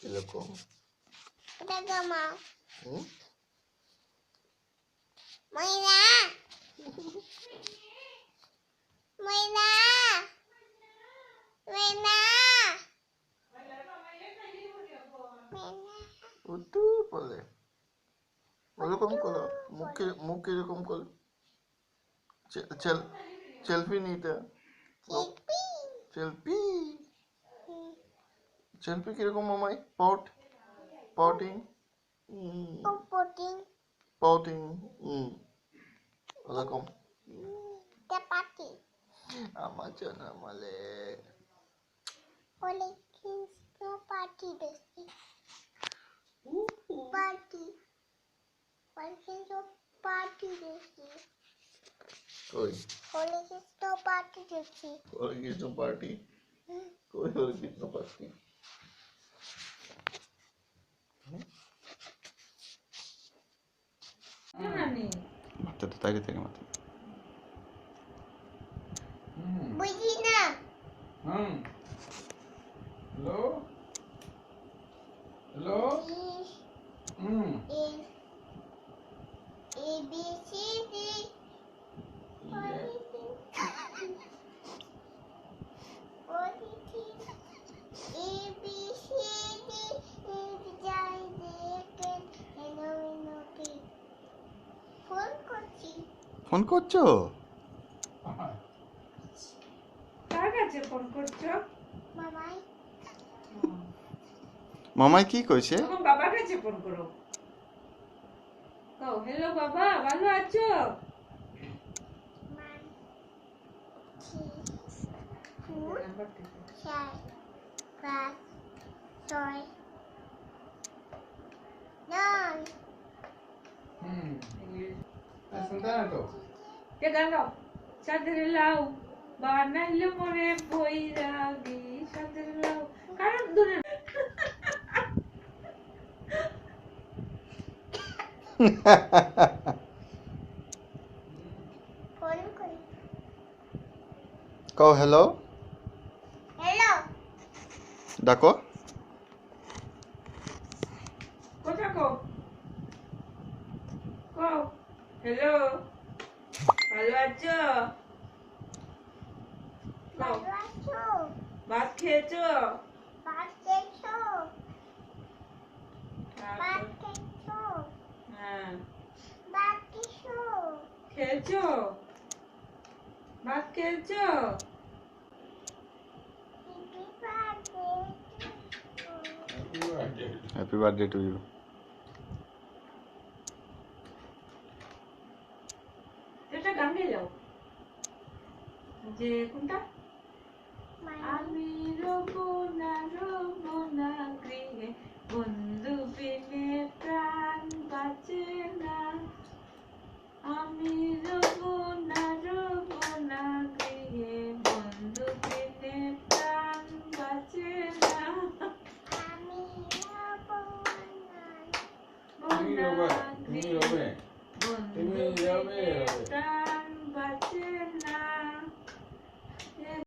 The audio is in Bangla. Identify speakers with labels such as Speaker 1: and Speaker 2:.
Speaker 1: এরকম
Speaker 2: এটা গামা
Speaker 1: হুম
Speaker 2: ময়না ময়না ময়না
Speaker 1: উঠু বলে ওরকম করো মুখে এরকম করো সেলফি নিতে সেলফি সেলফি কিরকম মামাই পাউটিং পাউটিং ওরকম
Speaker 2: পাটি
Speaker 1: আমার জন্য মালে
Speaker 2: বলে কিন্তু পাটি দেখি পাটি বলে কিন্তু পাটি দেখি
Speaker 1: কই
Speaker 2: বলে কিন্তু পাটি দেখি
Speaker 1: ওই কিছু পার্টি কই ওই কিছু পার্টি মাথাটা তাকে থেকে মাথা
Speaker 2: বুঝি না
Speaker 1: hello hello
Speaker 2: A B C D
Speaker 1: phone করছো
Speaker 3: কার কাছে ফোন করছো?
Speaker 2: মামাই
Speaker 1: মামাই কি কইছে
Speaker 3: তখন বাবার কাছে ফোন করো। কও হ্যালো বাবা, ভালো আছো? কে গান গাও? চাঁদের লাউ বানাইলো মরে বৈরাগী চাঁদের লাউ কারণ ধরে
Speaker 1: কও হ্যালো
Speaker 2: হ্যালো
Speaker 1: ডাকো
Speaker 3: কোথা কও কও হ্যালো ভালো আছো? কও
Speaker 2: ভালো আছো
Speaker 3: ভাত খেয়েছো?
Speaker 2: ভাত খেয়েছো
Speaker 3: হ্যাঁ
Speaker 2: ভাত খেয়েছো ভাত খেয়েছো
Speaker 3: খেয়েছো? ভাত খেয়েছো?
Speaker 1: হ্যাপি বার্থডে টু ইউ
Speaker 3: এটা গান গেয়ে যাও যে কোনটা আমি রবো না গৃহে বন্ধু বিনে প্রাণ বাঁচে না আমি রবো না গৃহে বন্ধু বিনে প্রাণ বাঁচে না
Speaker 2: আমি
Speaker 3: বন্ধু বিনে প্রাণ বাঁচে